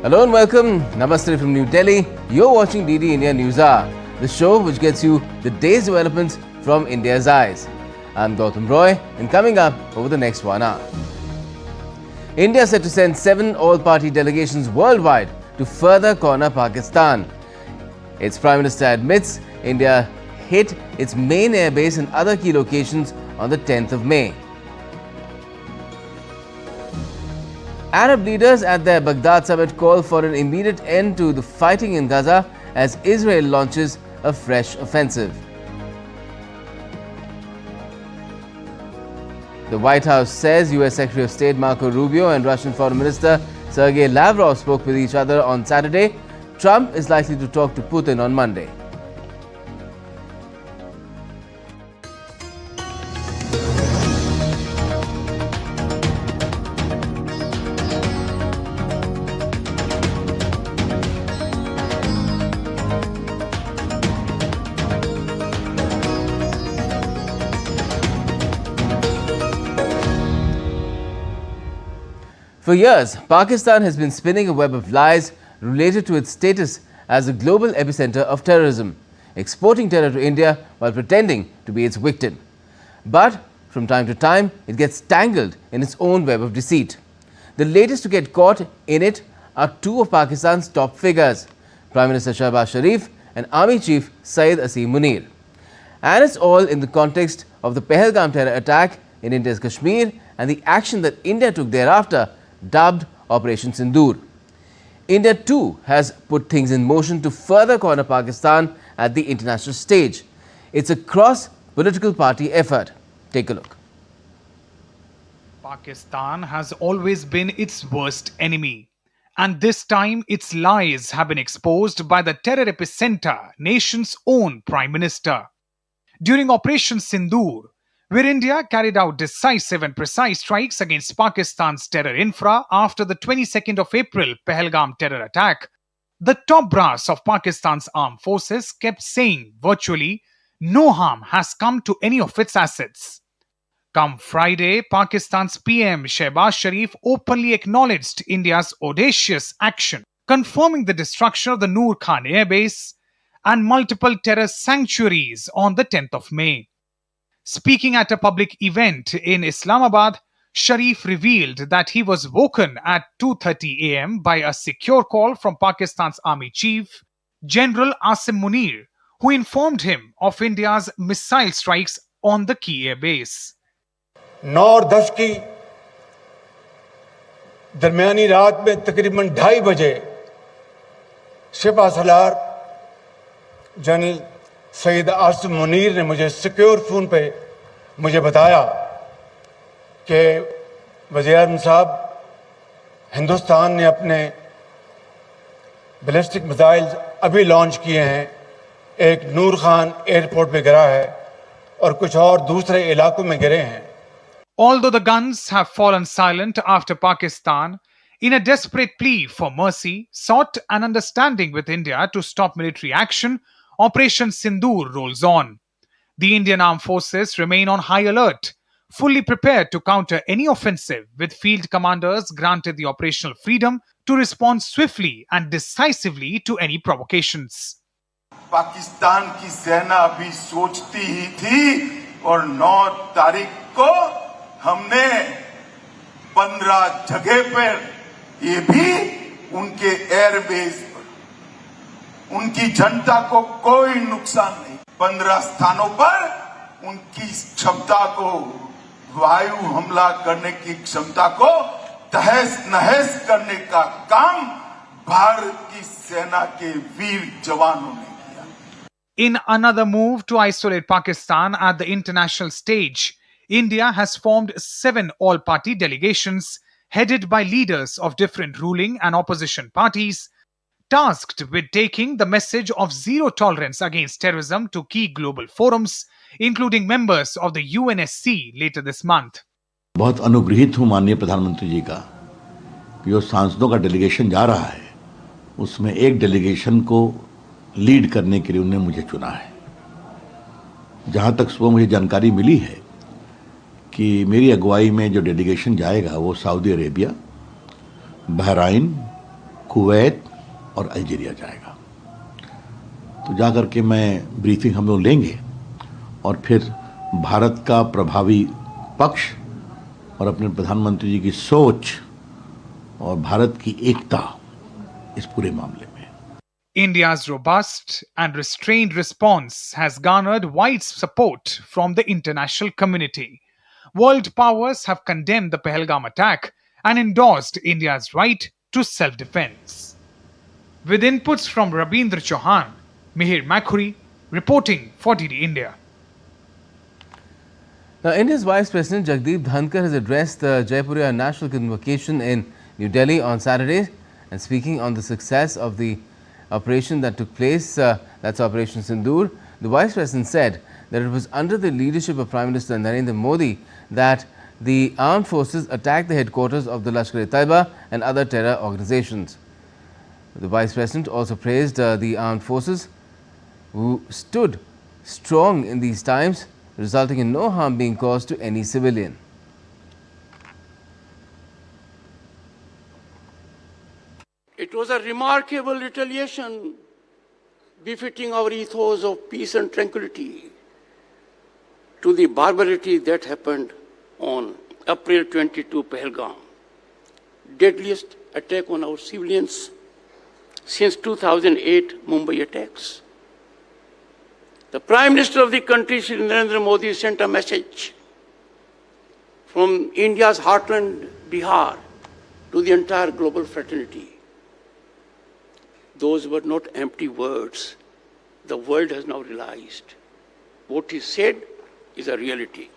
Hello and welcome. Namaste from New Delhi. You're watching DD India Newshour, the show which gets you the day's developments from India's eyes. I'm Gautam Roy, and coming up over the next 1 hour. India is set to send 7 all-party delegations worldwide to further corner Pakistan. Its Prime Minister admits India hit its main airbase and other key locations on the 10th of May. Arab leaders at their Baghdad summit call for an immediate end to the fighting in Gaza as Israel launches a fresh offensive. The White House says US Secretary of State Marco Rubio and Russian Foreign Minister Sergei Lavrov spoke with each other on Saturday. Trump is likely to talk to Putin on Monday. For years, Pakistan has been spinning a web of lies related to its status as a global epicenter of terrorism, exporting terror to India while pretending to be its victim. But from time to time, it gets tangled in its own web of deceit. The latest to get caught in it are 2 of Pakistan's top figures, Prime Minister Prasar Sharif and Army Chief Syed Asim Munir. And it's all in the context of the Pahalgam terror attack in India's Kashmir and the action that India took thereafter, dubbed Operation Sindoor. India too has put things in motion to further corner Pakistan at the international stage. It's a cross-political party effort. Take a look. Pakistan has always been its worst enemy. And this time its lies have been exposed by the terror epicenter, nation's own Prime Minister. During Operation Sindoor, where India carried out decisive and precise strikes against Pakistan's terror infra after the 22nd of April Pahalgam terror attack, the top brass of Pakistan's armed forces kept saying virtually no harm has come to any of its assets. Come Friday, Pakistan's PM Sharif openly acknowledged India's audacious action, confirming the destruction of the Noor Khan airbase and multiple terror sanctuaries on the 10th of May. Speaking at a public event in Islamabad, Sharif revealed that he was woken at 2:30 a.m. by a secure call from Pakistan's Army Chief, General Asim Munir, who informed him of India's missile strikes on the key airbase. 9 और 10 की दरमियानी रात में तकरीबन 2:30 बजे सिपह Salaar general Saeed Asim Munir ने मुझे secure phone पे मुझे बताया कि वज़ीर-ए-आज़म साहब, हिंदुस्तान ने अपने बैलिस्टिक मिसाइल्स अभी लॉन्च किए हैं, एक नूर खान एयरपोर्ट पे गिरा है और कुछ और दूसरे इलाकों में गिरे हैं. Although the guns have fallen silent after Pakistan, in a desperate plea for mercy, sought an understanding with India to stop military action, Operation Sindoor rolls on. The Indian Armed Forces remain on high alert, fully prepared to counter any offensive, with field commanders granted the operational freedom to respond swiftly and decisively to any provocations. Pakistan की सेना भी सोचती ही थी और 9 तारीख को हमने 15 जगह पर ये भी उनके एयरबेस उनकी जनता को कोई नुकसान नहीं. 15 स्थानों पर उनकी क्षमता को, वायु हमला करने की क्षमता को तहस नहस करने का काम भारत की सेना के वीर जवानों ने किया. In another move to isolate Pakistan at the international stage, India has formed 7 all-party delegations headed by leaders of different ruling and opposition parties, tasked with taking the message of zero tolerance against terrorism to key global forums, including members of the UNSC later this month. बहुत अनुग्रहित हूं माननीय प्रधानमंत्री जी का कि जो सांसदों का delegation जा रहा है उसमें एक डेलीगेशन को लीड करने के लिए उन्होंने मुझे चुना है. जहां तक सुबह मुझे जानकारी मिली है कि मेरी अगुवाई में जो डेलीगेशन जाएगा वो सऊदी अरेबिया, बहराइन, कुवैत और अल्जीरिया जाएगा। तो जाकर के मैं ब्रीफिंग हम लोग लेंगे और फिर भारत का प्रभावी पक्ष और अपने प्रधानमंत्री जी की सोच और भारत की एकता इस पूरे मामले में। India's robust and restrained response has garnered wide support from the international community. World powers have condemned the Pahalgam attack and endorsed India's right to self-defense. With inputs from Rabindra Chauhan, Mihir Makhuri, reporting for DD India. Now, India's Vice President Jagdeep Dhankar has addressed the Jaipuriya National Convocation in New Delhi on Saturday, and speaking on the success of the operation that took place, that's Operation Sindoor, the Vice President said that it was under the leadership of Prime Minister Narendra Modi that the armed forces attacked the headquarters of the Lashkar-e-Taiba and other terror organizations. The Vice President also praised the armed forces who stood strong in these times, resulting in no harm being caused to any civilian. It was a remarkable retaliation befitting our ethos of peace and tranquility to the barbarity that happened on April 22 Pahalgam, deadliest attack on our civilians since 2008 Mumbai attacks. The Prime Minister of the country, Shri Narendra Modi, sent a message from India's heartland, Bihar, to the entire global fraternity. Those were not empty words. The world has now realized what he said is a reality.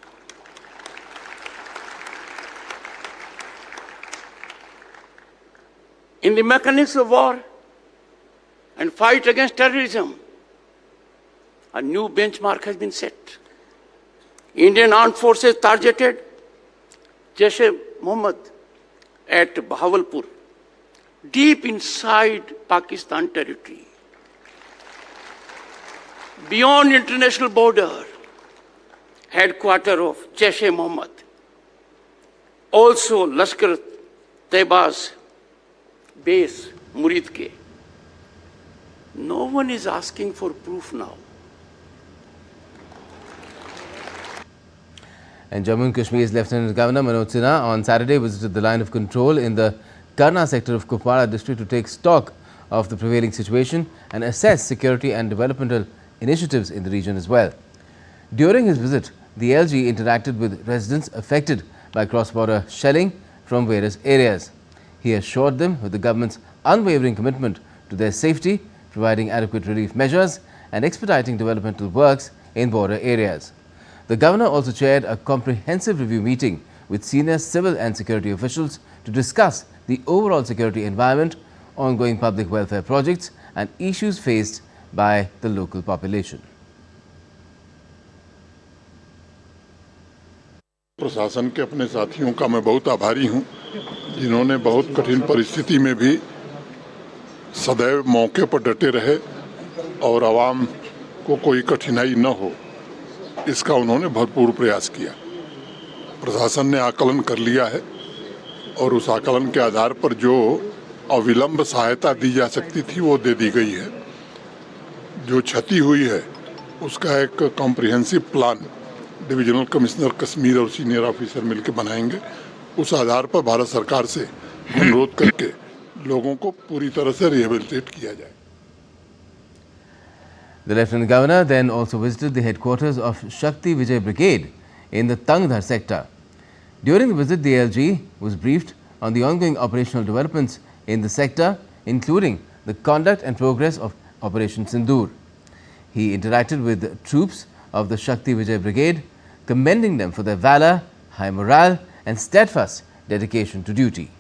In the mechanics of war and fight against terrorism, a new benchmark has been set. Indian armed forces targeted Jaish-e-Mohammed at Bahawalpur, deep inside Pakistan territory, beyond international border, headquarters of Jaish-e-Mohammed, also Lashkar-e-Taiba's base, Muridke. No one is asking for proof now. And Jammu and Kashmir's Lieutenant Governor Manoj Sinha on Saturday visited the line of control in the Karna sector of Kupwara district to take stock of the prevailing situation and assess security and developmental initiatives in the region as well. During his visit, the LG interacted with residents affected by cross-border shelling from various areas. He assured them with the government's unwavering commitment to their safety, providing adequate relief measures and expediting developmental works in border areas. The governor also chaired a comprehensive review meeting with senior civil and security officials to discuss the overall security environment, ongoing public welfare projects and issues faced by the local population. प्रशासन के अपने साथियों का मैं बहुत आभारी हूं, जिन्होंने बहुत कठिन परिस्थिति में भी सदैव मौके पर डटे रहे और आवाम को कोई कठिनाई न हो, इसका उन्होंने भरपूर प्रयास किया। प्रशासन ने आकलन कर लिया है और उस आकलन के आधार पर जो अविलंब सहायता दी जा सकती थी वो दे दी गई है। जो क्षति हुई है उसका एक comprehensive plan divisional commissioner Kashmir और सीनियर ऑफिसर मिलकर बनाएंगे। उस आधार पर भारत सरकार से अनुरोध करके लोगों को पूरी तरह से रिहेबिलिटेट किया जाए। The Lieutenant Governor then also visited the headquarters of Shakti Vijay Brigade in the Tangdhar sector. During the visit, the LG was briefed on the ongoing operational developments in the sector, including the conduct and progress of Operation Sindoor. He interacted with troops of the Shakti Vijay Brigade, commending them for their valor, high morale and steadfast dedication to duty.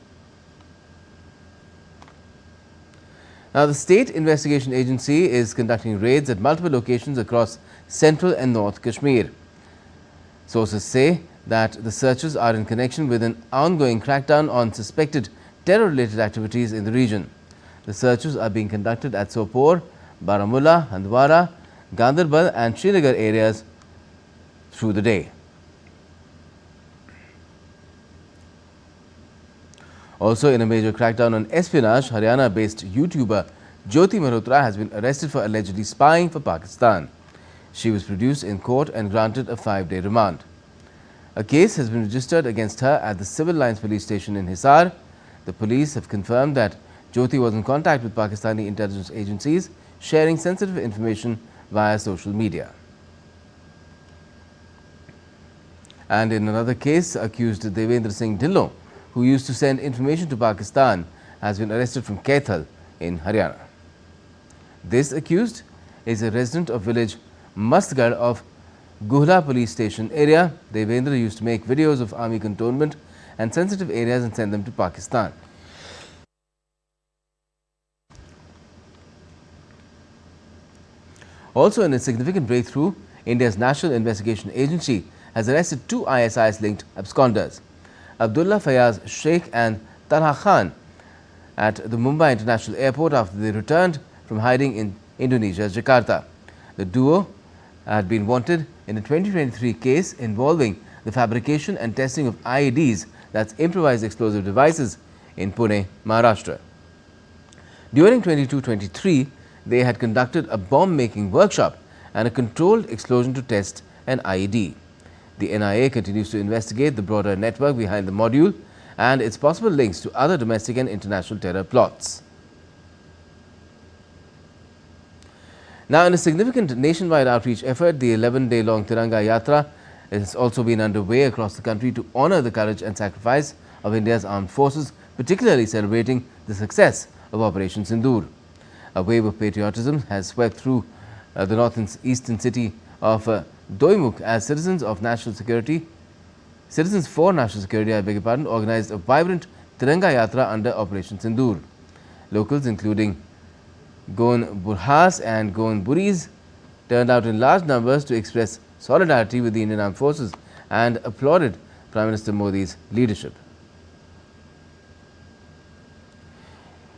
Now, the State Investigation Agency is conducting raids at multiple locations across central and north Kashmir. Sources say that the searches are in connection with an ongoing crackdown on suspected terror-related activities in the region. The searches are being conducted at Sopore, Baramulla, Handwara, Gandarbal and Srinagar areas through the day. Also, in a major crackdown on espionage, Haryana-based YouTuber Jyoti Malhotra has been arrested for allegedly spying for Pakistan. She was produced in court and granted a 5-day remand. A case has been registered against her at the Civil Lines Police Station in Hisar. The police have confirmed that Jyoti was in contact with Pakistani intelligence agencies, sharing sensitive information via social media. And in another case, accused Devendra Singh Dhillon, who used to send information to Pakistan, has been arrested from Kaithal in Haryana. This accused is a resident of village Mastgarh of Guhla police station area. Devendra used to make videos of army cantonment and sensitive areas and send them to Pakistan. Also, in a significant breakthrough, India's National Investigation Agency has arrested 2 ISIS-linked absconders, Abdullah Fayaz Sheikh and Talha Khan, at the Mumbai International Airport after they returned from hiding in Indonesia's Jakarta. The duo had been wanted in a 2023 case involving the fabrication and testing of IEDs, that's improvised explosive devices, in Pune, Maharashtra. During 22-23, they had conducted a bomb-making workshop and a controlled explosion to test an IED. The NIA continues to investigate the broader network behind the module and its possible links to other domestic and international terror plots. Now, in a significant nationwide outreach effort, the 11-day-long Tiranga Yatra has also been underway across the country to honor the courage and sacrifice of India's armed forces, particularly celebrating the success of Operation Sindoor. A wave of patriotism has swept through the northeastern city of Doimuk as Citizens for National Security, organized a vibrant Tiranga Yatra under Operation Sindoor. Locals, including Goan Burhas and Goan Buris, turned out in large numbers to express solidarity with the Indian Armed Forces and applauded Prime Minister Modi's leadership.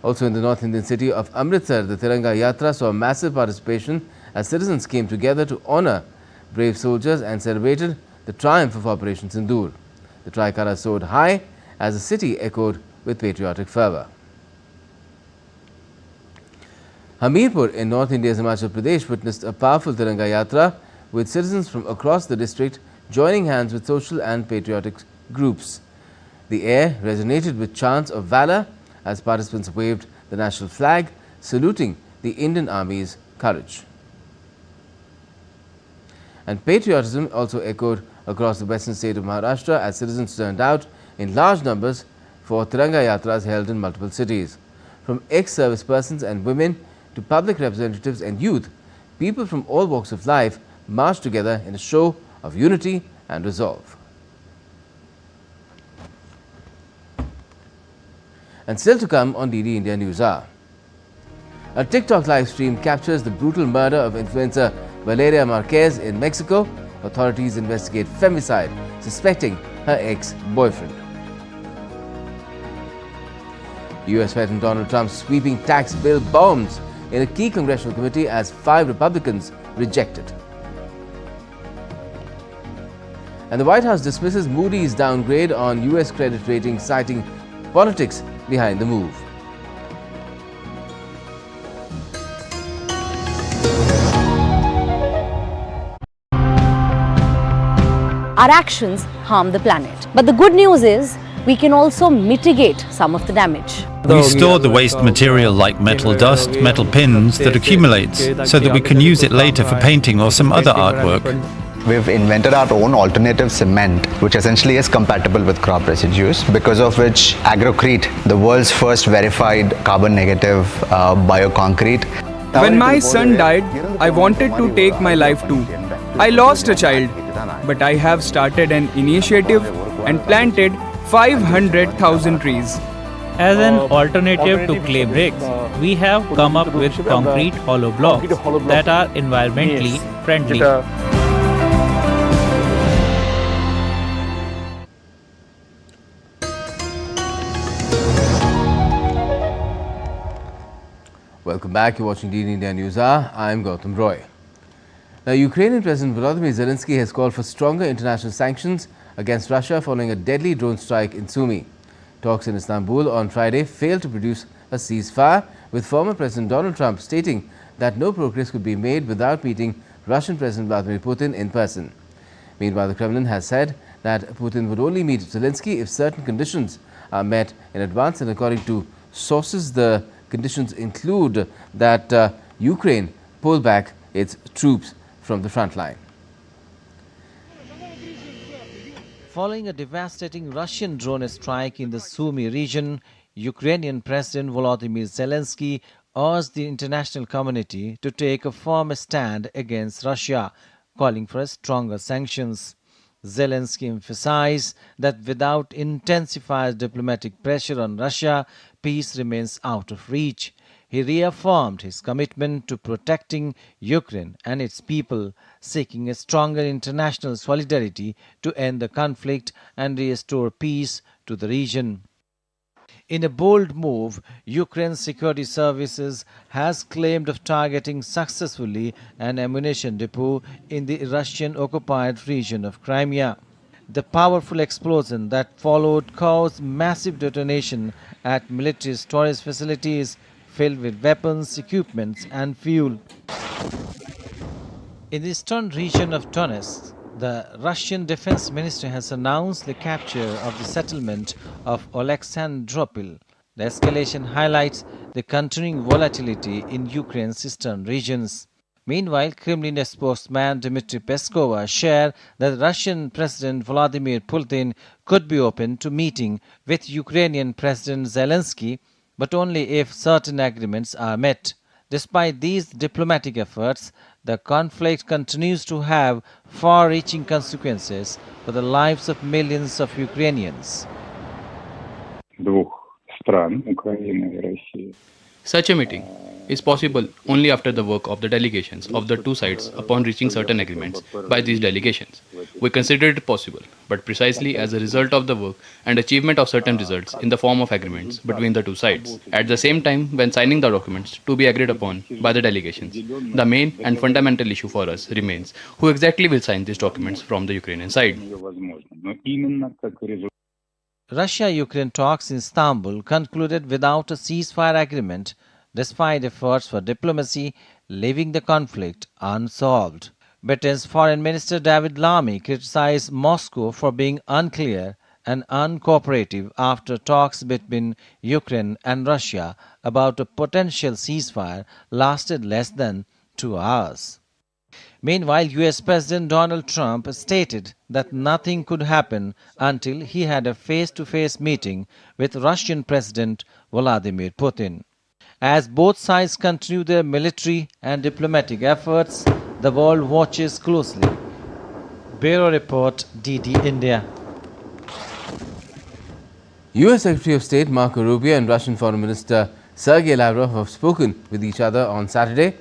Also in the North Indian city of Amritsar, the Tiranga Yatra saw massive participation as citizens came together to honor brave soldiers and celebrated the triumph of Operation Sindoor. The tricolor soared high as the city echoed with patriotic fervour. Hamirpur in North India's Himachal Pradesh witnessed a powerful Tiranga Yatra with citizens from across the district joining hands with social and patriotic groups. The air resonated with chants of valour as participants waved the national flag, saluting the Indian Army's courage. And patriotism also echoed across the western state of Maharashtra as citizens turned out in large numbers for Tiranga Yatras held in multiple cities. From ex-service persons and women to public representatives and youth, people from all walks of life marched together in a show of unity and resolve. And still to come on DD India Newshour. A TikTok live stream captures the brutal murder of influencer Valeria Marquez in Mexico. Authorities investigate femicide, suspecting her ex-boyfriend. US President Donald Trump's sweeping tax bill bombs in a key congressional committee as 5 Republicans reject it. And the White House dismisses Moody's downgrade on US credit rating, citing politics behind the move. Our actions harm the planet. But the good news is, we can also mitigate some of the damage. We store the waste material like metal dust, metal pins that accumulates so that we can use it later for painting or some other artwork. We've invented our own alternative cement, which essentially is compatible with crop residues, because of which Agrocrete, the world's first verified carbon negative bioconcrete. When my son died, I wanted to take my life too. I lost a child, but I have started an initiative and planted 500,000 trees. As an alternative to clay bricks, we have come up with concrete hollow blocks that are environmentally friendly. Welcome back. You're watching DD India Newshour. I'm Gautam Roy. Now, Ukrainian President Volodymyr Zelensky has called for stronger international sanctions against Russia following a deadly drone strike in Sumy. Talks in Istanbul on Friday failed to produce a ceasefire, with former President Donald Trump stating that no progress could be made without meeting Russian President Vladimir Putin in person. Meanwhile, the Kremlin has said that Putin would only meet Zelensky if certain conditions are met in advance, and according to sources, the conditions include that Ukraine pull back its troops from the front line. Following a devastating Russian drone strike in the Sumy region, Ukrainian President Volodymyr Zelensky urged the international community to take a firm stand against Russia, calling for stronger sanctions. Zelensky emphasized that without intensified diplomatic pressure on Russia, peace remains out of reach. He reaffirmed his commitment to protecting Ukraine and its people, seeking a stronger international solidarity to end the conflict and restore peace to the region. In a bold move, Ukraine's security services has claimed of targeting successfully an ammunition depot in the Russian-occupied region of Crimea. The powerful explosion that followed caused massive detonation at military storage facilities filled with weapons, equipment and fuel. In the eastern region of Donetsk, the Russian defense minister has announced the capture of the settlement of Oleksandropol. The escalation highlights the continuing volatility in Ukraine's eastern regions. Meanwhile, Kremlin spokesman Dmitry Peskov shared that Russian President Vladimir Putin could be open to meeting with Ukrainian President Zelensky, but only if certain agreements are met. Despite these diplomatic efforts, the conflict continues to have far-reaching consequences for the lives of millions of Ukrainians. Such a meeting is possible only after the work of the delegations of the two sides upon reaching certain agreements by these delegations. We consider it possible, but precisely as a result of the work and achievement of certain results in the form of agreements between the two sides. At the same time, when signing the documents to be agreed upon by the delegations, the main and fundamental issue for us remains who exactly will sign these documents from the Ukrainian side. Russia-Ukraine talks in Istanbul concluded without a ceasefire agreement, despite efforts for diplomacy, leaving the conflict unsolved. Britain's Foreign Minister David Lammy criticized Moscow for being unclear and uncooperative after talks between Ukraine and Russia about a potential ceasefire lasted less than 2 hours. Meanwhile, US President Donald Trump stated that nothing could happen until he had a face-to-face meeting with Russian President Vladimir Putin. As both sides continue their military and diplomatic efforts, the world watches closely. Bureau Report, DD India. US Secretary of State Marco Rubio and Russian Foreign Minister Sergei Lavrov have spoken with each other on Saturday.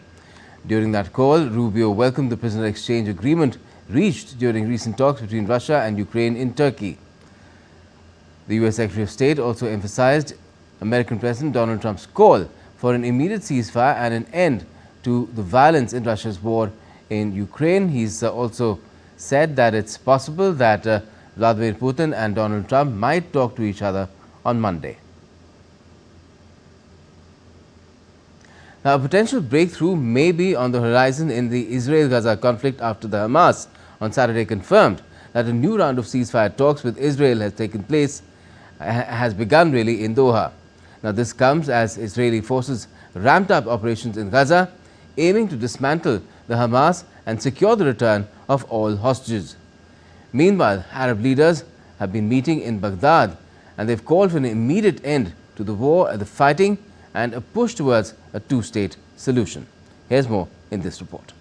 During that call, Rubio welcomed the prisoner exchange agreement reached during recent talks between Russia and Ukraine in Turkey. The US Secretary of State also emphasized American President Donald Trump's call for an immediate ceasefire and an end to the violence in Russia's war in Ukraine. He's also said that it's possible that Vladimir Putin and Donald Trump might talk to each other on Monday. Now, a potential breakthrough may be on the horizon in the Israel-Gaza conflict after the Hamas on Saturday confirmed that a new round of ceasefire talks with Israel has begun really in Doha. Now, this comes as Israeli forces ramped up operations in Gaza, aiming to dismantle the Hamas and secure the return of all hostages. Meanwhile, Arab leaders have been meeting in Baghdad, and they've called for an immediate end to the war, the fighting, and a push towards a two-state solution. Here's more in this report.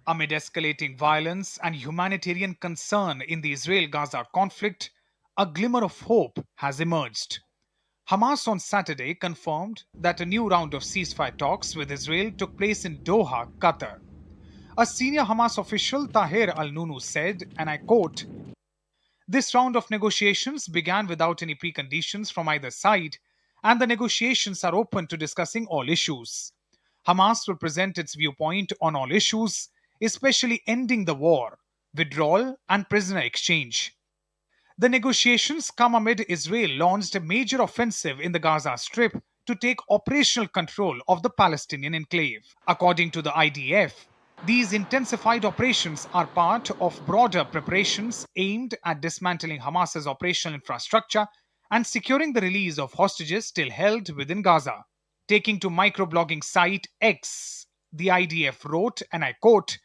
Amid escalating violence and humanitarian concern in the Israel-Gaza conflict, a glimmer of hope has emerged. Hamas on Saturday confirmed that a new round of ceasefire talks with Israel took place in Doha, Qatar. A senior Hamas official, Tahir al-Nunu, said, and I quote, "This round of negotiations began without any preconditions from either side, and the negotiations are open to discussing all issues. Hamas will present its viewpoint on all issues, especially ending the war. withdrawal, and prisoner exchange. The negotiations come amid Israel launched a major offensive in the Gaza Strip to take operational control of the Palestinian enclave. According to the IDF, these intensified operations are part of broader preparations aimed at dismantling Hamas's operational infrastructure and securing the release of hostages still held within Gaza. Taking to microblogging site X, the IDF wrote, and I quote,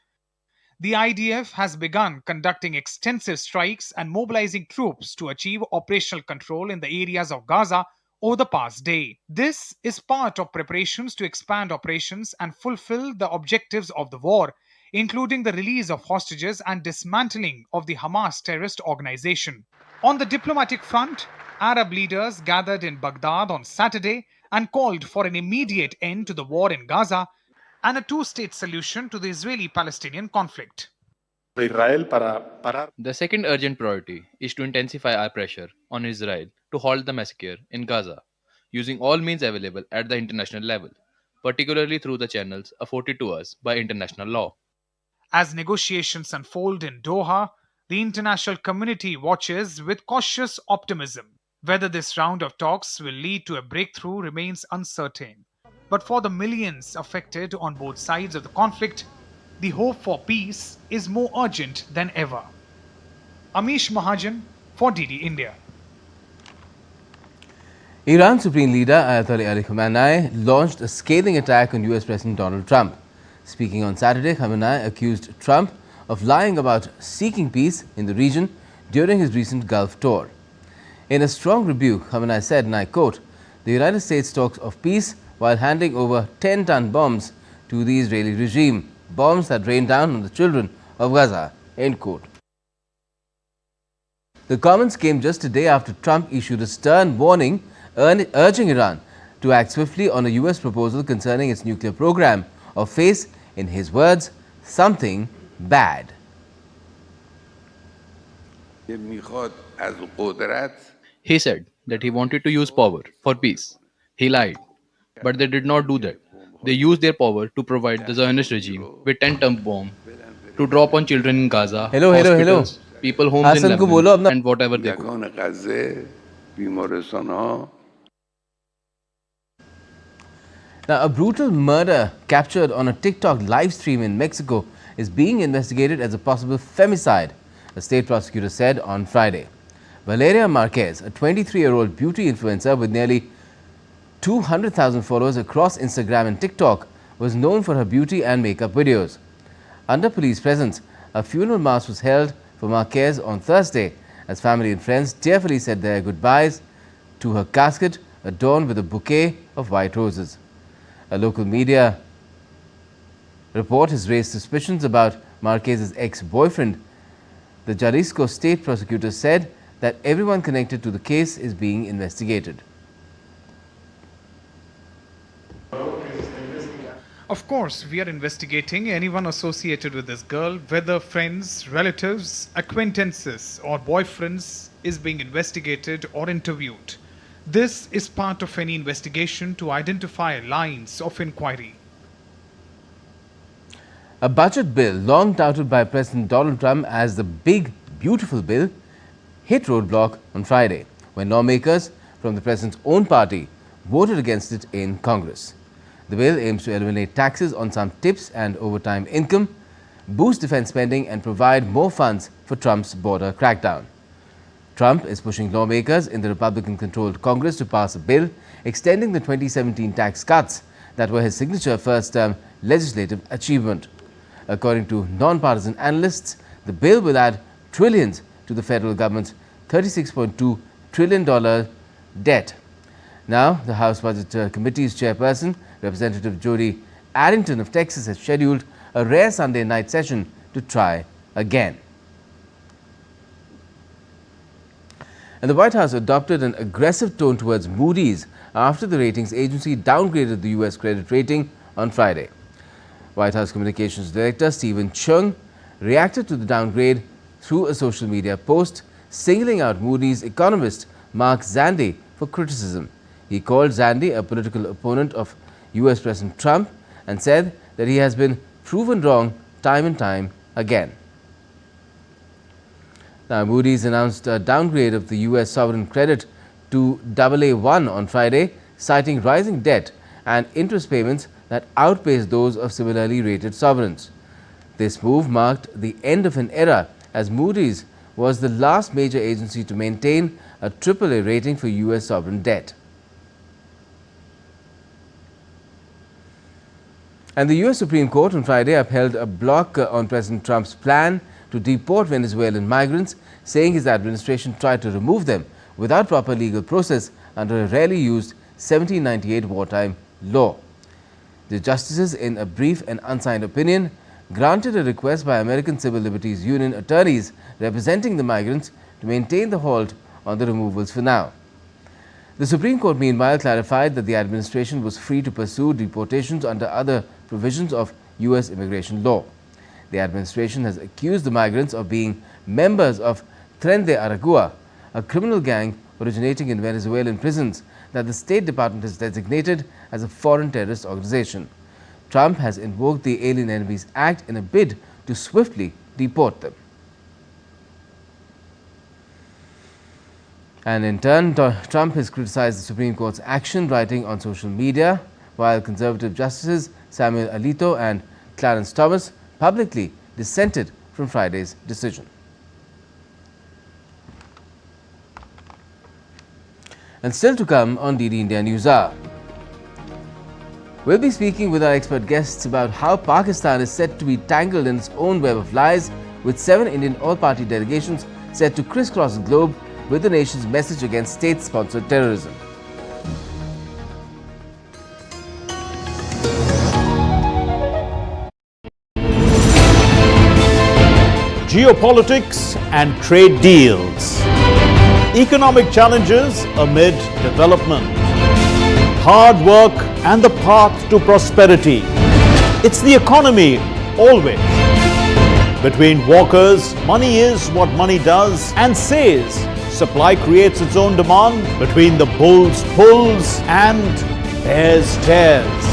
"The IDF has begun conducting extensive strikes and mobilizing troops to achieve operational control in the areas of Gaza over the past day. This is part of preparations to expand operations and fulfill the objectives of the war, including the release of hostages and dismantling of the Hamas terrorist organization." On the diplomatic front, Arab leaders gathered in Baghdad on Saturday and called for an immediate end to the war in Gaza and a two-state solution to the Israeli-Palestinian conflict. The second urgent priority is to intensify our pressure on Israel to halt the massacre in Gaza, using all means available at the international level, particularly through the channels afforded to us by international law. As negotiations unfold in Doha, the international community watches with cautious optimism. Whether this round of talks will lead to a breakthrough remains uncertain. But for the millions affected on both sides of the conflict, the hope for peace is more urgent than ever. Amish Mahajan for DD India. Iran Supreme Leader Ayatollah Ali Khamenei launched a scathing attack on US President Donald Trump. Speaking on Saturday, Khamenei accused Trump of lying about seeking peace in the region during his recent Gulf tour. In a strong rebuke, Khamenei said, and I quote, "The United States talks of peace while handing over 10-ton bombs to the Israeli regime, bombs that rain down on the children of Gaza," end quote. The comments came just a day after Trump issued a stern warning urging Iran to act swiftly on a US proposal concerning its nuclear program or face, in his words, something bad. He said that he wanted to use power for peace. He lied. But they did not do that. They used their power to provide the Zionist regime with 10-ton bomb to drop on children in Gaza, hospitals, people homes in Lebanon, and whatever they could. Now, a brutal murder captured on a TikTok live stream in Mexico is being investigated as a possible femicide, a state prosecutor said on Friday. Valeria Marquez, a 23-year-old beauty influencer with nearly 200,000 followers across Instagram and TikTok, was known for her beauty and makeup videos. Under police presence, a funeral mass was held for Marquez on Thursday as family and friends tearfully said their goodbyes to her casket adorned with a bouquet of white roses. A local media report has raised suspicions about Marquez's ex-boyfriend. The Jalisco state prosecutor said that everyone connected to the case is being investigated. Of course, we are investigating anyone associated with this girl, whether friends, relatives, acquaintances or boyfriends is being investigated or interviewed. This is part of any investigation to identify lines of inquiry. A budget bill long touted by President Donald Trump as the big, beautiful bill hit roadblock on Friday when lawmakers from the president's own party voted against it in Congress. The bill aims to eliminate taxes on some tips and overtime income, boost defense spending and provide more funds for Trump's border crackdown. Trump is pushing lawmakers in the Republican-controlled Congress to pass a bill extending the 2017 tax cuts that were his signature first-term legislative achievement. According to non-partisan analysts, the bill will add trillions to the federal government's $36.2 trillion debt. Now, the House Budget Committee's chairperson, Representative Jody Addington of Texas, has scheduled a rare Sunday night session to try again. And the White House adopted an aggressive tone towards Moody's after the ratings agency downgraded the U.S. credit rating on Friday. White House Communications Director Stephen Chung reacted to the downgrade through a social media post, singling out Moody's economist Mark Zandi for criticism. He called Zandi a political opponent of U.S. President Trump and said that he has been proven wrong time and time again. Now, Moody's announced a downgrade of the US sovereign credit to AA1 on Friday, citing rising debt and interest payments that outpace those of similarly rated sovereigns. This move marked the end of an era, as Moody's was the last major agency to maintain a AAA rating for US sovereign debt. And the US Supreme Court on Friday upheld a block on President Trump's plan to deport Venezuelan migrants, saying his administration tried to remove them without proper legal process under a rarely used 1798 wartime law. The justices, in a brief and unsigned opinion, granted a request by American Civil Liberties Union attorneys representing the migrants to maintain the halt on the removals for now. The Supreme Court, meanwhile, clarified that the administration was free to pursue deportations under other provisions of US immigration law. The administration has accused the migrants of being members of Tren de Aragua, a criminal gang originating in Venezuelan prisons that the State Department has designated as a foreign terrorist organization. Trump has invoked the Alien Enemies Act in a bid to swiftly deport them. And in turn, Trump has criticized the Supreme Court's action, writing on social media, while conservative justices Samuel Alito and Clarence Thomas publicly dissented from Friday's decision. And still to come on DD India Newshour, we'll be speaking with our expert guests about how Pakistan is set to be tangled in its own web of lies, with 7 Indian all-party delegations set to crisscross the globe with the nation's message against state-sponsored terrorism. Geopolitics and trade deals. Economic challenges amid development. Hard work and the path to prosperity. It's the economy always. Between walkers, money is what money does and says. Supply creates its own demand. Between the bulls pulls and bears tears.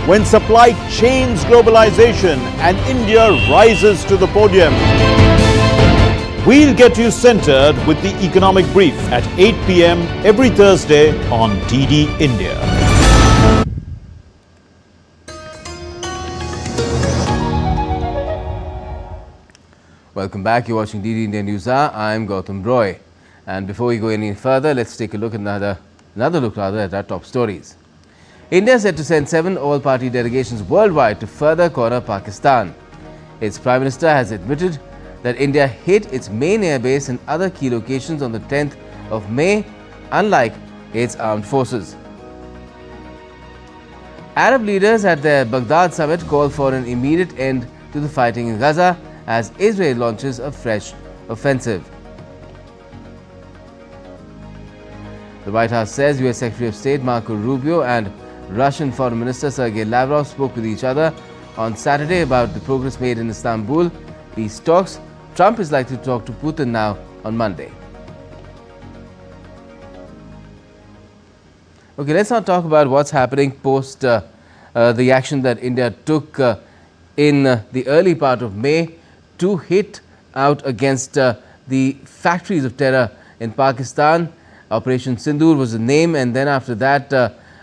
When supply chains globalization and India rises to the podium, we'll get you centered with the economic brief at 8 p.m. every Thursday on DD India. Welcome back. You're watching DD India Newshour. I'm Gautam Roy. And before we go any further, let's take a look at another look at our top stories. India is set to send 7 all-party delegations worldwide to further corner Pakistan. Its Prime Minister has admitted that India hit its main airbase and other key locations on the 10th of May, unlike its armed forces. Arab leaders at their Baghdad summit call for an immediate end to the fighting in Gaza as Israel launches a fresh offensive. The White House says US Secretary of State Marco Rubio and Russian Foreign Minister Sergei Lavrov spoke with each other on Saturday about the progress made in Istanbul peace talks. Trump is likely to talk to Putin now on Monday. Okay, let's now talk about what's happening post the action that India took in the early part of May to hit out against the factories of terror in Pakistan. Operation Sindoor was the name, and then after that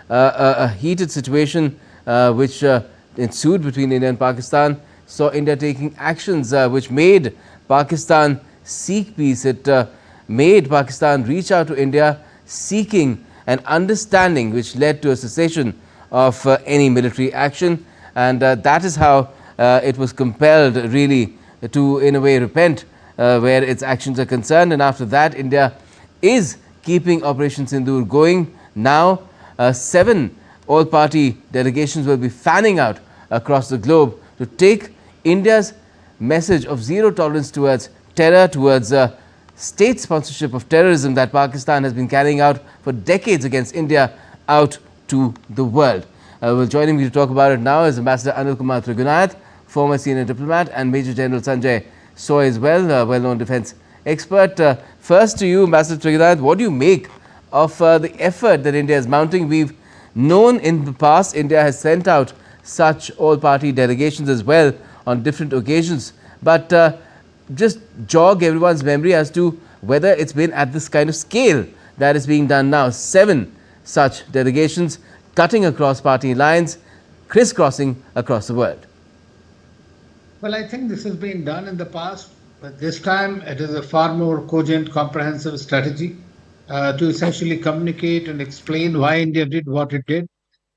a heated situation which ensued between India and Pakistan saw India taking actions which made Pakistan seek peace. It made Pakistan reach out to India seeking an understanding which led to a cessation of any military action, and that is how it was compelled really to in a way repent where its actions are concerned. And after that, India is keeping Operation Sindoor going. Now 7 all-party delegations will be fanning out across the globe to take India's message of zero tolerance towards terror, towards state sponsorship of terrorism that Pakistan has been carrying out for decades against India out to the world. Well, joining me to talk about it now is Ambassador Anil Kumar Trigunayat, former senior diplomat, and Major General Sanjay Soy as well, well-known defense expert. First to you, Ambassador Trigunayat, what do you make of the effort that India is mounting? We've known in the past India has sent out such all-party delegations as well on different occasions, but just jog everyone's memory as to whether it's been at this kind of scale that is being done now. 7 such delegations cutting across party lines, crisscrossing across the world. Well, I think this has been done in the past, but this time it is a far more cogent, comprehensive strategy to essentially communicate and explain why India did what it did,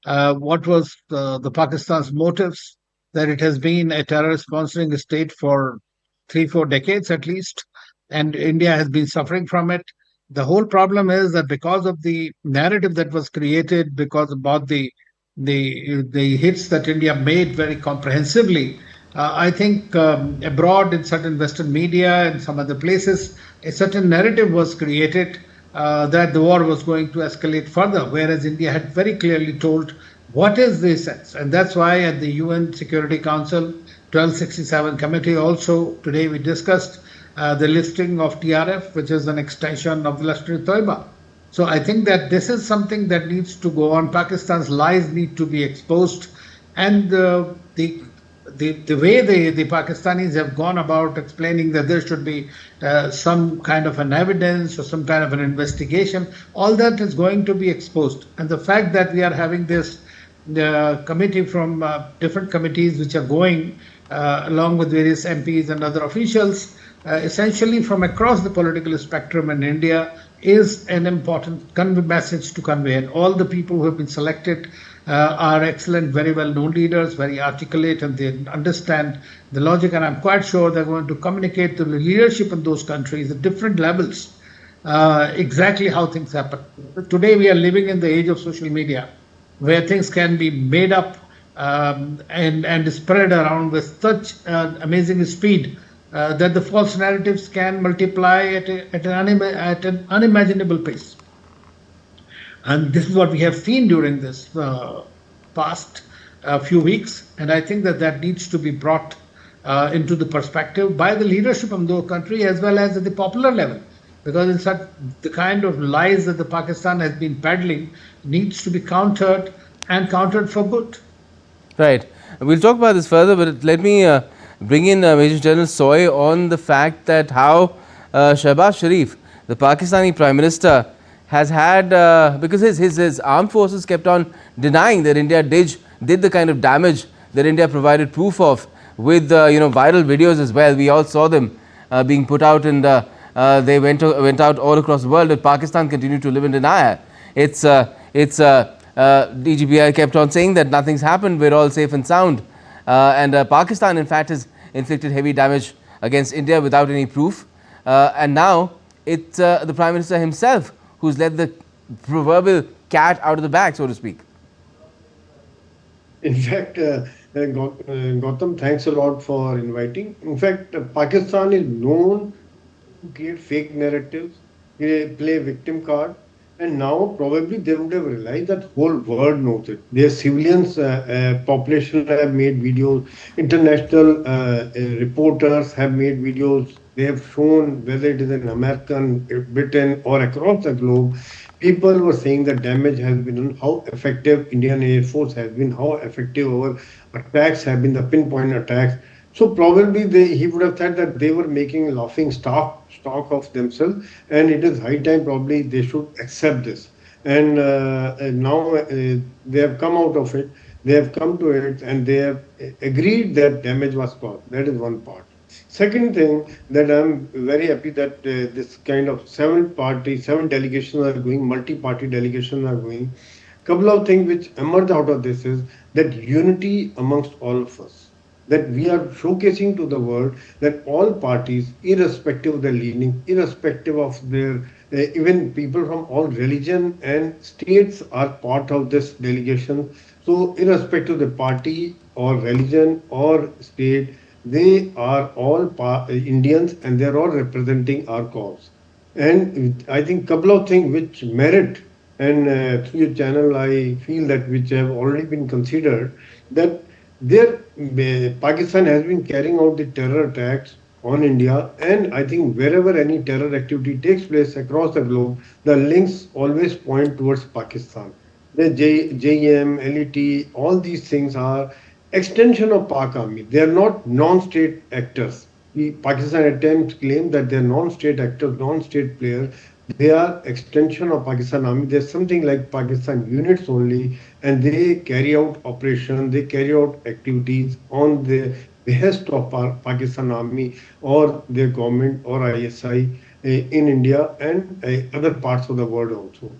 what was the Pakistan's motives, that it has been a terror sponsoring state for 3-4 decades at least, and India has been suffering from it. The whole problem is that because of the narrative that was created, because about the hits that India made very comprehensively, I think abroad in certain Western media and some other places, a certain narrative was created that the war was going to escalate further, whereas India had very clearly told what is the sense. And that's why at the UN Security Council 1267 committee also today we discussed the listing of TRF, which is an extension of Lashkar-e-Toiba. So I think that this is something that needs to go on. Pakistan's lies need to be exposed, and the way the Pakistanis have gone about explaining that there should be some kind of an evidence or some kind of an investigation, all that is going to be exposed. And the fact that we are having this committee from different committees which are going along with various MPs and other officials, essentially from across the political spectrum in India, is an important message to convey. And all the people who have been selected are excellent, very well-known leaders, very articulate, and they understand the logic. And I'm quite sure they're going to communicate to the leadership in those countries at different levels exactly how things happen. Today we are living in the age of social media, where things can be made up and spread around with such amazing speed that the false narratives can multiply at an unimaginable pace. And this is what we have seen during this past few weeks. And I think that needs to be brought into the perspective by the leadership of the country as well as at the popular level. Because in such the kind of lies that the Pakistan has been peddling needs to be countered, and countered for good. Right. We'll talk about this further, but let me bring in Major General Soy on the fact that how Shehbaz Sharif, the Pakistani Prime Minister, has had, because his armed forces kept on denying that India did the kind of damage that India provided proof of with viral videos as well. We all saw them being put out, and they went out all across the world, but Pakistan continued to live in denial. DGPI kept on saying that nothing's happened, we're all safe and sound. And Pakistan, in fact, has inflicted heavy damage against India without any proof. And now it's the Prime Minister himself who's let the proverbial cat out of the bag, so to speak. In fact, Gautam, thanks a lot for inviting. In fact, Pakistan is known to create fake narratives, play victim card. And now probably they would have realized that whole world knows it. Their civilians population have made videos. International reporters have made videos. They have shown whether it is in American, Britain or across the globe. People were saying that damage has been done, how effective Indian Air Force has been, how effective our attacks have been, the pinpoint attacks. So probably he would have said that they were making laughing stock of themselves, and it is high time probably they should accept this. And now they have come out of it, they have come to it, and they have agreed that damage was caused. That is one part. Second thing that I'm very happy that this kind of 7 delegations are going, multi-party delegations are going. Couple of things which emerge out of this is that unity amongst all of us, that we are showcasing to the world that all parties, irrespective of their leaning, irrespective of their, even people from all religion and states are part of this delegation. So irrespective of the party or religion or state, they are all Indians and they're all representing our cause. And I think couple of things which merit, and through your channel I feel that which have already been considered, that Pakistan has been carrying out the terror attacks on India, and I think wherever any terror activity takes place across the globe, the links always point towards Pakistan. The JEM, LET, all these things are extension of Pak Army. They are not non-state actors. Pakistan attempts claim that they're non-state actors, non-state players. They are extension of Pakistan Army. There's something like Pakistan units only, and they carry out operations, they carry out activities on the behest of Pakistan Army or their government or ISI in India and other parts of the world also.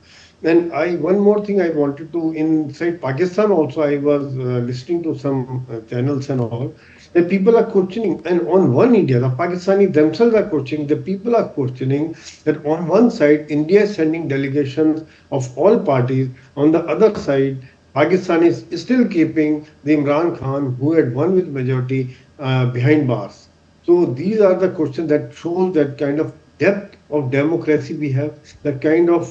And one more thing I wanted to, inside Pakistan also, I was listening to some channels and all, that people are questioning, and on one India, the Pakistanis themselves are questioning, the people are questioning that on one side, India is sending delegations of all parties, on the other side, Pakistan is still keeping the Imran Khan, who had won with majority, behind bars. So these are the questions that show that kind of depth of democracy we have, the kind of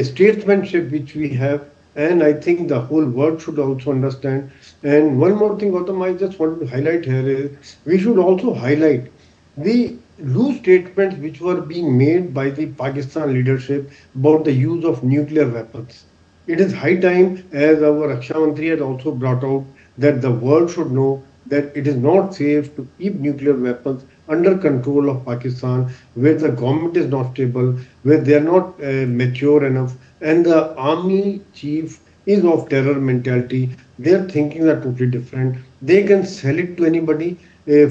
statesmanship which we have, and I think the whole world should also understand. And one more thing, Gautam, I just wanted to highlight here is we should also highlight the loose statements which were being made by the Pakistan leadership about the use of nuclear weapons. It is high time, as our Raksha Mantri had also brought out, that the world should know that it is not safe to keep nuclear weapons under control of Pakistan, where the government is not stable, where they are not mature enough, and the army chief is of terror mentality. Their thinking are totally different. They can sell it to anybody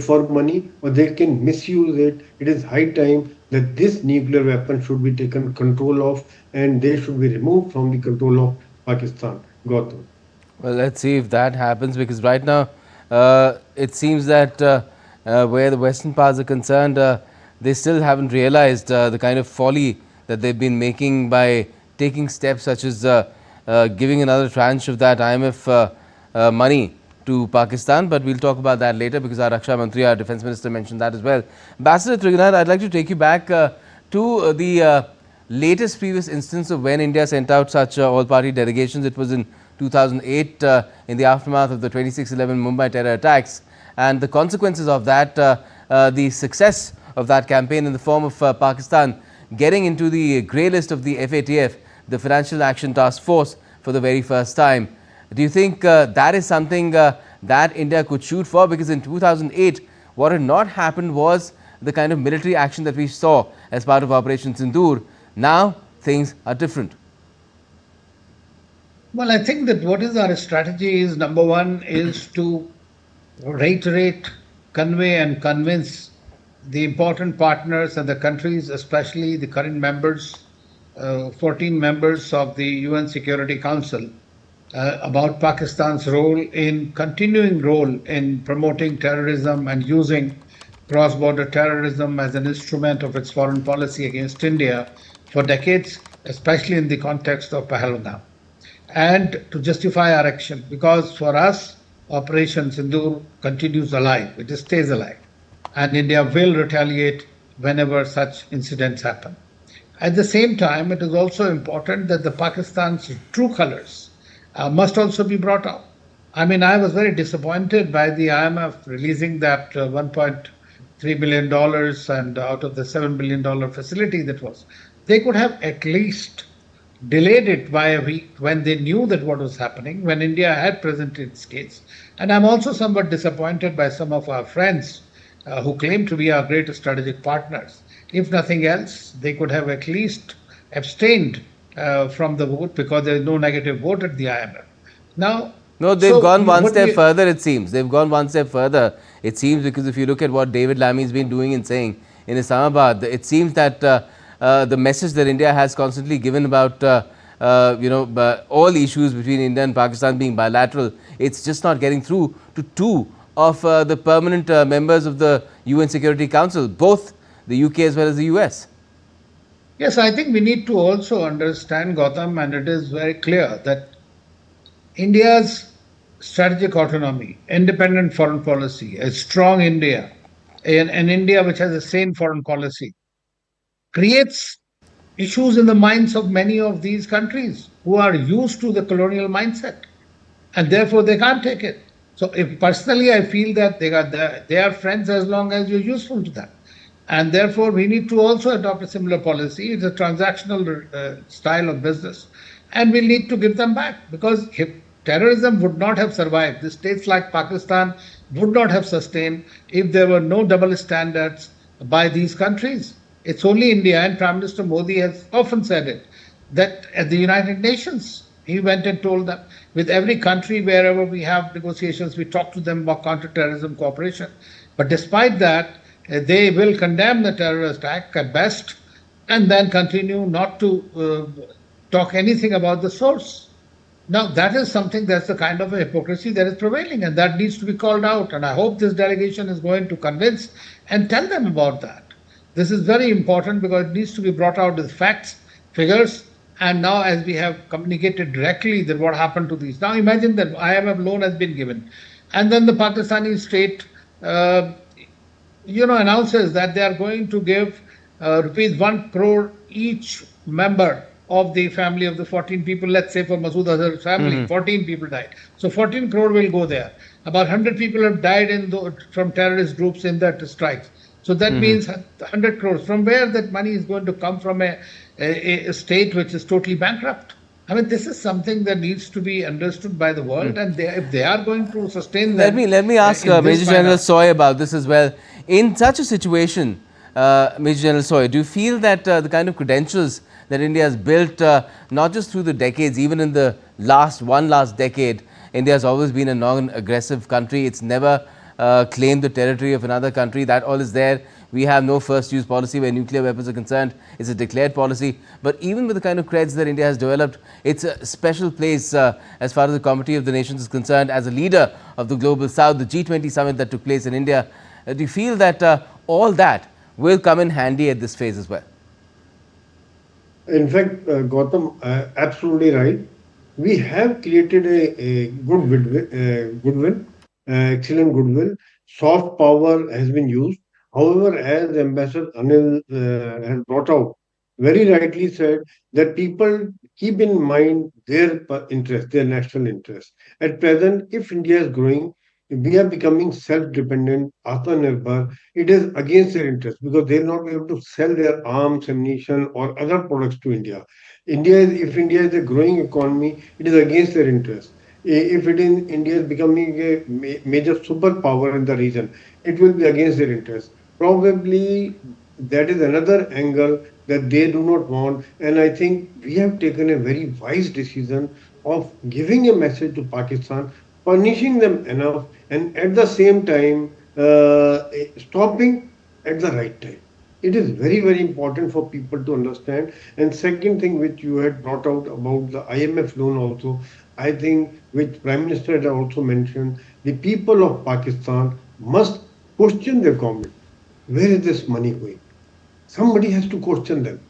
for money, or they can misuse it. It is high time that this nuclear weapon should be taken control of, and they should be removed from the control of Pakistan. Gautam. Well, let's see if that happens, because right now it seems that where the Western powers are concerned, they still haven't realized the kind of folly that they've been making by taking steps such as giving another tranche of that IMF money to Pakistan. But we'll talk about that later, because our Raksha Mantri, our Defence Minister, mentioned that as well. Ambassador Triganath, I'd like to take you back to the latest previous instance of when India sent out such all-party delegations. It was in 2008 in the aftermath of the 26/11 Mumbai terror attacks, and the consequences of that, the success of that campaign in the form of Pakistan getting into the grey list of the FATF, the Financial Action Task Force, for the very first time. Do you think that is something that India could shoot for? Because in 2008, what had not happened was the kind of military action that we saw as part of Operation Sindoor. Now things are different. Well, I think that what is our strategy is, number one, is to reiterate, convey and convince the important partners and the countries, especially the current members, 14 members of the UN Security Council, about Pakistan's continuing role in promoting terrorism and using cross-border terrorism as an instrument of its foreign policy against India for decades, especially in the context of Pahalgam. And to justify our action, because for us, Operation Sindoor continues alive, it stays alive, and India will retaliate whenever such incidents happen. At the same time, it is also important that the Pakistan's true colors must also be brought out. I mean, I was very disappointed by the IMF releasing that $1.3 billion, and out of the $7 billion facility that was, they could have at least delayed it by a week when they knew that what was happening, when India had presented its case. And I'm also somewhat disappointed by some of our friends who claim to be our great strategic partners. If nothing else, they could have at least abstained from the vote, because there is no negative vote at the IMF. Now, no, they've gone one step further, it seems. They've gone one step further, it seems, because if you look at what David Lammy's been doing and saying in Islamabad, it seems that the message that India has constantly given about all issues between India and Pakistan being bilateral, it's just not getting through to two of the permanent members of the UN Security Council, both the UK as well as the US. Yes, I think we need to also understand, Gautam, and it is very clear that India's strategic autonomy, independent foreign policy, a strong India, an India which has a sane foreign policy, creates issues in the minds of many of these countries who are used to the colonial mindset, and therefore they can't take it. So personally, I feel that they are friends as long as you're useful to them. And therefore, we need to also adopt a similar policy. It's a transactional style of business. And we need to give them back, because terrorism would not have survived. The states like Pakistan would not have sustained if there were no double standards by these countries. It's only India, and Prime Minister Modi has often said it, that at the United Nations, he went and told them, with every country, wherever we have negotiations, we talk to them about counter-terrorism cooperation. But despite that, they will condemn the terrorist act at best, and then continue not to talk anything about the source. Now, that is something, that's the kind of a hypocrisy that is prevailing, and that needs to be called out. And I hope this delegation is going to convince and tell them about that. This is very important because it needs to be brought out with facts, figures, and now as we have communicated directly that what happened to these. Now imagine that IMF loan has been given, and then the Pakistani state, announces that they are going to give rupees 1 crore each member of the family of the 14 people. Let's say for Masood Azhar's family, 14 people died. So 14 crore will go there. About 100 people have died from terrorist groups in that strikes. So that means 100 crores. From where that money is going to come from a state which is totally bankrupt? I mean, this is something that needs to be understood by the world, and if they are going to sustain that. Let me ask Major General Soy about this as well. In such a situation, Major General Soy, do you feel that the kind of credentials that India has built, not just through the decades, even in the last decade, India has always been a non-aggressive country. It's never claimed the territory of another country. That all is there. We have no first use policy where nuclear weapons are concerned. It's a declared policy. But even with the kind of creds that India has developed, it's a special place as far as the Committee of the Nations is concerned. As a leader of the Global South, the G20 summit that took place in India, do you feel that all that will come in handy at this phase as well? In fact, Gautam, absolutely right. We have created a goodwill, excellent goodwill. Soft power has been used. However, as Ambassador Anil has brought out, very rightly said that people keep in mind their interest, their national interest. At present, if India is growing, we are becoming self-dependent, Atmanirbhar, it is against their interest because they will not be able to sell their arms, ammunition or other products to India. If India is a growing economy, it is against their interest. If India is becoming a major superpower in the region, it will be against their interest. Probably that is another angle that they do not want, and I think we have taken a very wise decision of giving a message to Pakistan, punishing them enough, and at the same time stopping at the right time. It is very, very important for people to understand. And second thing which you had brought out about the IMF loan also, I think which Prime Minister had also mentioned, the people of Pakistan must question their government. Where is this money going? Somebody has to question them.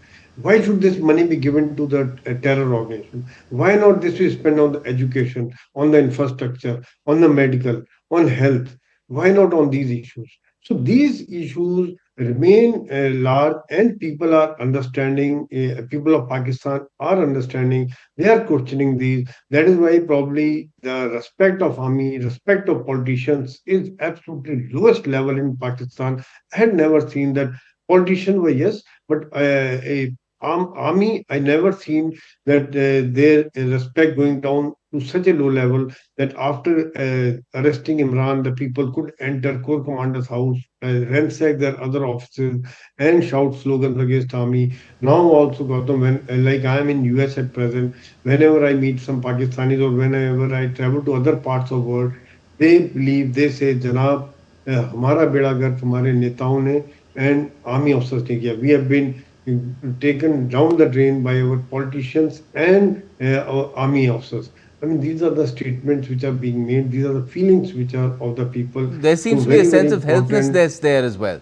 Why should this money be given to the terror organization? Why not this be spent on the education, on the infrastructure, on the medical, on health? Why not on these issues? So these issues remain large, and people are understanding, people of Pakistan are understanding, they are questioning these. That is why probably the respect of army, respect of politicians is absolutely lowest level in Pakistan. I had never seen that. Politicians were yes, but army, I never seen that their respect going down to such a low level that after arresting Imran, the people could enter Corps Commander's house, ransack their other offices, and shout slogans against army. Now also, Gautam, when like I am in US at present, whenever I meet some Pakistanis or whenever I travel to other parts of the world, they say, Janab, हमारा बेड़ा गर्क हमारे नेताओं ने and army officers ने किया. We have been taken down the drain by our politicians and our army officers. I mean, these are the statements which are being made. These are the feelings which are of the people. There seems to be a sense of helplessness there as well.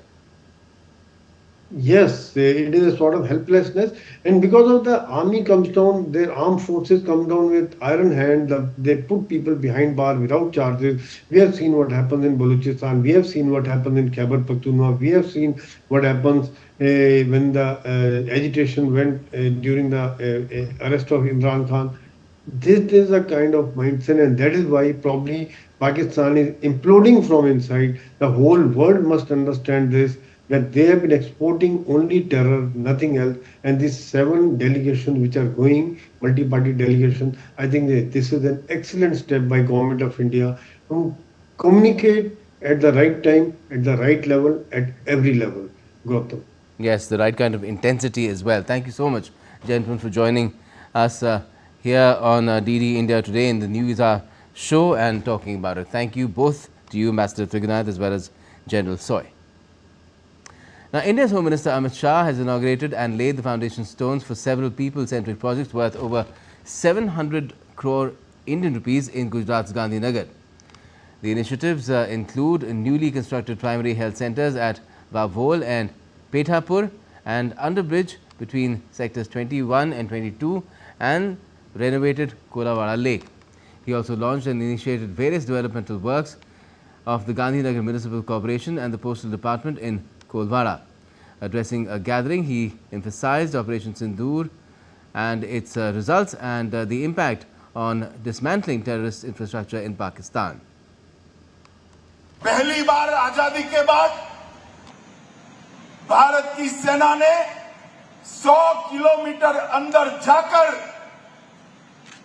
Yes, it is a sort of helplessness, and because of the army comes down, their armed forces come down with iron hand. They put people behind bar without charges. We have seen what happens in Balochistan. We have seen what happened in Khyber Pakhtunkhwa. We have seen what happens when the agitation went during the arrest of Imran Khan. This is a kind of mindset, and that is why probably Pakistan is imploding from inside. The whole world must understand this, that they have been exporting only terror, nothing else. And these 7 delegations which are going, multi-party delegation, I think that this is an excellent step by Government of India to communicate at the right time, at the right level, at every level. Gautam. Yes, the right kind of intensity as well. Thank you so much, gentlemen, for joining us here on DD India Today in the News Hour show and talking about it. Thank you both to you, Ambassador Triganath, as well as General Soy. Now, India's Home Minister Amit Shah has inaugurated and laid the foundation stones for several people-centric projects worth over 700 crore Indian rupees in Gujarat's Gandhinagar. The initiatives include newly constructed primary health centres at Vavol and Pethapur and underbridge between sectors 21 and 22 and renovated Kolawada Lake. He also launched and initiated various developmental works of the Gandhinagar Municipal Corporation and the Postal Department in Kolwada. Addressing a gathering, he emphasized Operation Sindoor and its results and the impact on dismantling terrorist infrastructure in Pakistan. पहली बार आजादी के बाद भारत की सेना ने 100 kilometre अंदर जाकर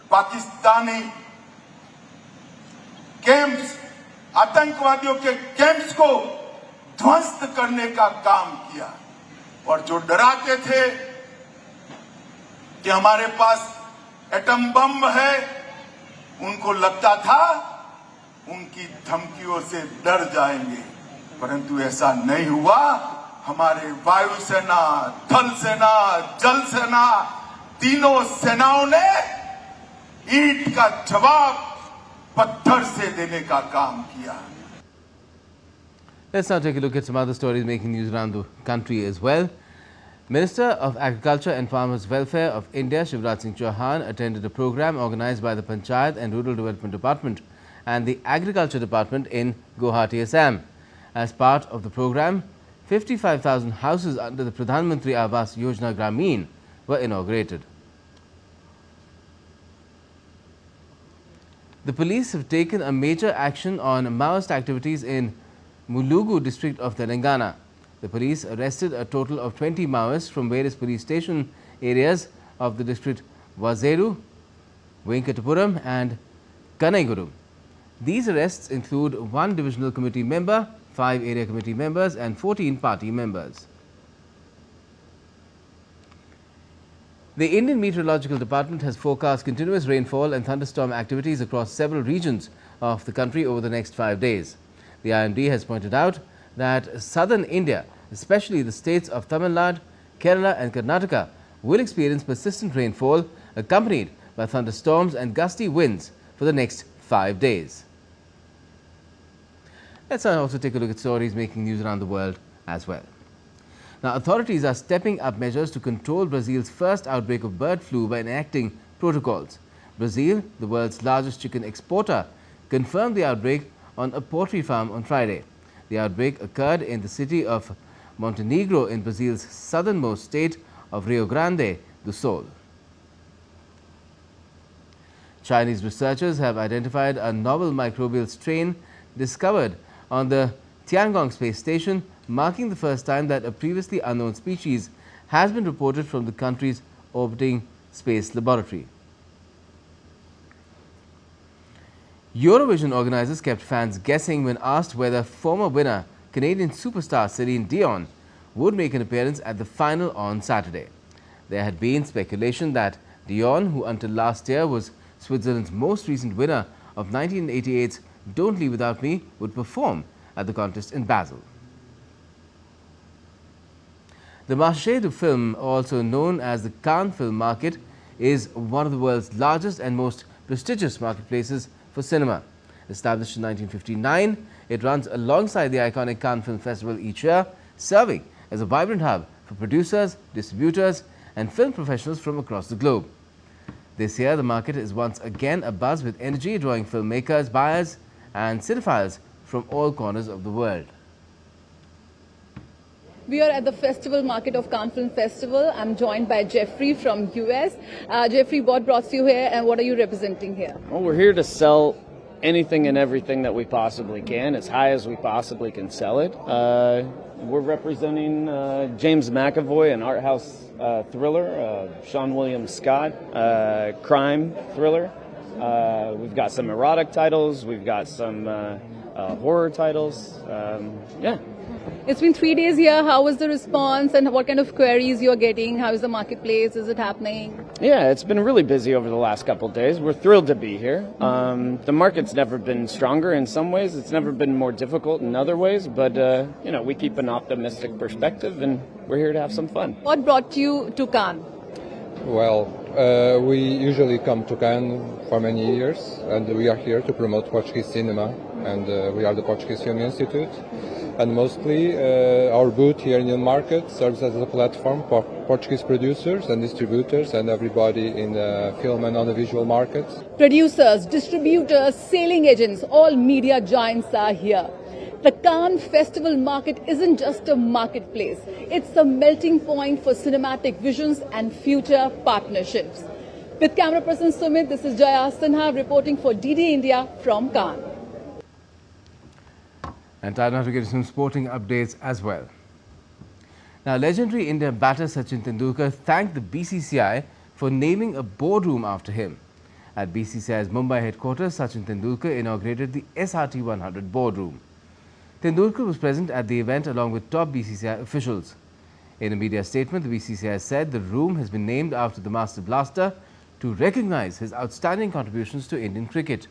Pakistani camps, आतंकवादियों के कैंप्स को ध्वस्त करने का काम किया। और जो डराते थे कि हमारे पास एटम बम है, उनको लगता था उनकी धमकियों से डर जाएंगे, परंतु ऐसा नहीं हुआ। हमारे वायुसेना, थल सेना, जल सेना, तीनों सेनाओं ने ईंट का जवाब पत्थर से देने का काम किया। Let's now take a look at some other stories making news around the country as well. Minister of Agriculture and Farmers Welfare of India, Shivraj Singh Chauhan, attended a program organized by the Panchayat and Rural Development Department and the Agriculture Department in Guwahati, Assam. As part of the program, 55,000 houses under the Pradhan Mantri Awas Yojana Grameen were inaugurated. The police have taken a major action on Maoist activities in Mulugu district of Telangana. The police arrested a total of 20 Maoists from various police station areas of the district Vazeru, Venkatapuram and Kanaiguram. These arrests include 1 divisional committee member, 5 area committee members and 14 party members. The Indian Meteorological Department has forecast continuous rainfall and thunderstorm activities across several regions of the country over the next 5 days. The IMD has pointed out that southern India, especially the states of Tamil Nadu, Kerala and Karnataka, will experience persistent rainfall accompanied by thunderstorms and gusty winds for the next 5 days. Let's now also take a look at stories making news around the world as well. Now, authorities are stepping up measures to control Brazil's first outbreak of bird flu by enacting protocols. Brazil, the world's largest chicken exporter, confirmed the outbreak on a poultry farm on Friday. The outbreak occurred in the city of Montenegro in Brazil's southernmost state of Rio Grande do Sul. Chinese researchers have identified a novel microbial strain discovered on the Tiangong space station, marking the first time that a previously unknown species has been reported from the country's orbiting space laboratory. Eurovision organizers kept fans guessing when asked whether former winner Canadian superstar Celine Dion would make an appearance at the final on Saturday. There had been speculation that Dion, who until last year was Switzerland's most recent winner of 1988's Don't Leave Without Me, would perform at the contest in Basel. The Marché du Film, also known as the Cannes Film Market, is one of the world's largest and most prestigious marketplaces for cinema. Established in 1959, it runs alongside the iconic Cannes Film Festival each year, serving as a vibrant hub for producers, distributors and film professionals from across the globe. This year, the market is once again abuzz with energy, drawing filmmakers, buyers and cinephiles from all corners of the world. We are at the festival market of Cannes Film Festival. I'm joined by Jeffrey from US. Jeffrey, what brought you here and what are you representing here? Well, we're here to sell anything and everything that we possibly can, as high as we possibly can sell it. We're representing James McAvoy, an art house thriller, Sean William Scott, crime thriller. We've got some erotic titles, we've got some horror titles. Yeah. It's been 3 days here. How was the response and what kind of queries you're getting? How is the marketplace? Is it happening? Yeah, it's been really busy over the last couple of days. We're thrilled to be here. The market's never been stronger in some ways. It's never been more difficult in other ways. But, we keep an optimistic perspective and we're here to have some fun. What brought you to Cannes? Well, we usually come to Cannes for many years and we are here to promote Portuguese cinema and we are the Portuguese Film Institute. And mostly our booth here in the market serves as a platform for Portuguese producers and distributors and everybody in the film and audiovisual markets. Producers, distributors, sailing agents, all media giants are here. The Cannes Festival market isn't just a marketplace. It's a melting point for cinematic visions and future partnerships. With camera person Sumit, this is Jaya Sinha reporting for DD India from Cannes. And time now to get some sporting updates as well. Now, legendary Indian batter Sachin Tendulkar thanked the BCCI for naming a boardroom after him. At BCCI's Mumbai headquarters, Sachin Tendulkar inaugurated the SRT 100 boardroom. Tendulkar was present at the event along with top BCCI officials. In a media statement, the BCCI said the room has been named after the Master Blaster to recognize his outstanding contributions to Indian cricket.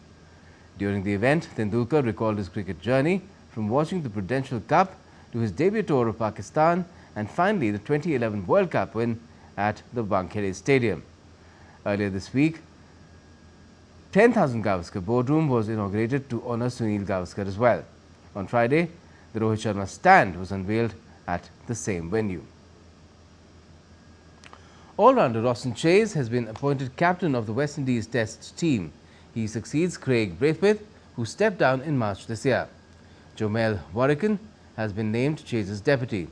During the event, Tendulkar recalled his cricket journey from watching the Prudential Cup to his debut tour of Pakistan and finally the 2011 World Cup win at the Wankhede Stadium. Earlier this week, 10,000 Gavaskar boardroom was inaugurated to honour Sunil Gavaskar as well. On Friday, the Rohit Sharma stand was unveiled at the same venue. All-rounder Roston Chase has been appointed captain of the West Indies Test team. He succeeds Craig Braithwaite, who stepped down in March this year. Jomel Warrican has been named Chase's deputy.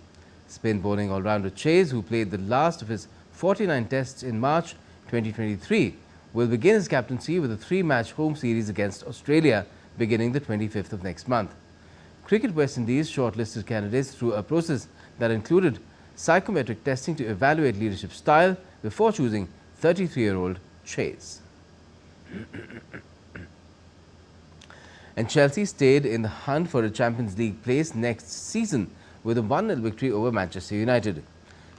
Spin bowling all-rounder Chase, who played the last of his 49 tests in March 2023, will begin his captaincy with a 3-match home series against Australia beginning the 25th of next month. Cricket West Indies shortlisted candidates through a process that included psychometric testing to evaluate leadership style before choosing 33-year-old Chase. And Chelsea stayed in the hunt for a Champions League place next season with a 1-0 victory over Manchester United.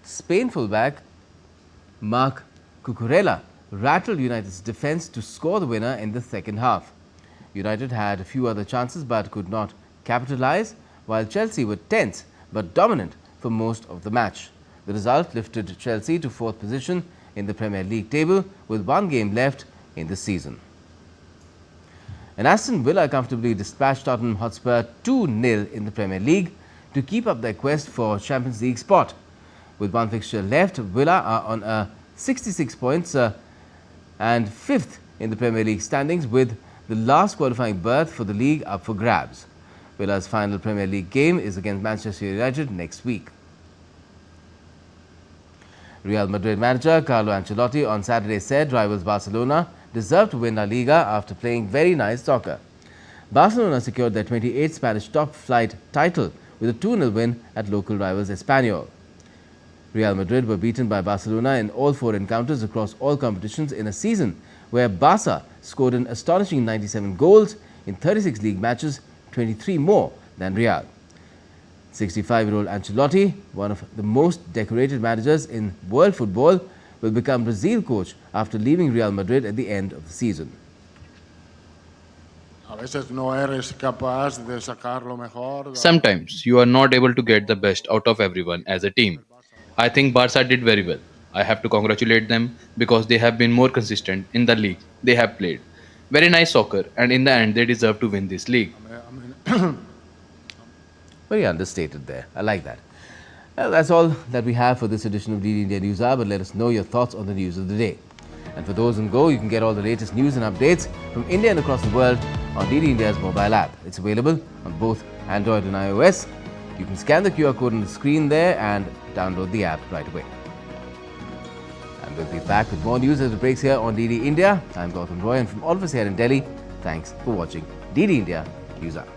Spain fullback Marc Cucurella rattled United's defence to score the winner in the second half. United had a few other chances but could not capitalise, while Chelsea were tense but dominant for most of the match. The result lifted Chelsea to 4th position in the Premier League table with 1 game left in the season. And Aston Villa comfortably dispatched Tottenham Hotspur 2-0 in the Premier League to keep up their quest for Champions League spot. With 1 fixture left, Villa are on 66 points and 5th in the Premier League standings, with the last qualifying berth for the league up for grabs. Villa's final Premier League game is against Manchester United next week. Real Madrid manager Carlo Ancelotti on Saturday said rivals Barcelona deserved to win La Liga after playing very nice soccer. Barcelona secured their 28th Spanish top-flight title with a 2-0 win at local rivals Espanyol. Real Madrid were beaten by Barcelona in all 4 encounters across all competitions in a season where Barca scored an astonishing 97 goals in 36 league matches, 23 more than Real. 65-year-old Ancelotti, one of the most decorated managers in world football, will become Brazil coach after leaving Real Madrid at the end of the season. Sometimes you are not able to get the best out of everyone as a team. I think Barca did very well. I have to congratulate them because they have been more consistent in the league they have played. Very nice soccer, and in the end they deserve to win this league. Very understated there. I like that. Well, that's all that we have for this edition of DD India Newshour, but let us know your thoughts on the news of the day. And for those on go, you can get all the latest news and updates from India and across the world on DD India's mobile app. It's available on both Android and iOS. You can scan the QR code on the screen there and download the app right away. And we'll be back with more news as it breaks here on DD India. I'm Gautam Roy, and from all of us here in Delhi, Thanks for watching DD India News Hour.